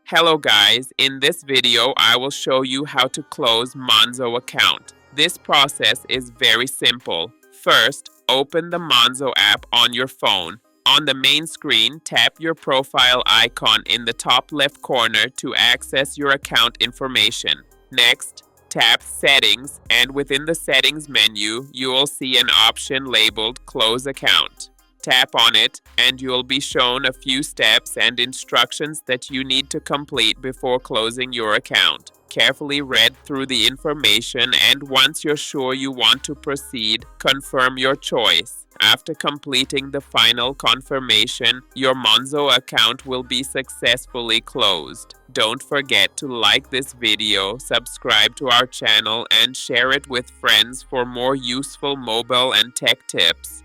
Hello guys, in this video I will show you how to close Monzo account. This process is very simple. First, open the Monzo app on your phone. On the main screen, tap your profile icon in the top left corner to access your account information. Next, tap Settings, and within the Settings menu, you will see an option labeled Close Account. Tap on it, and you'll be shown a few steps and instructions that you need to complete before closing your account. Carefully read through the information, and once you're sure you want to proceed, confirm your choice. After completing the final confirmation, your Monzo account will be successfully closed. Don't forget to like this video, subscribe to our channel, and share it with friends for more useful mobile and tech tips.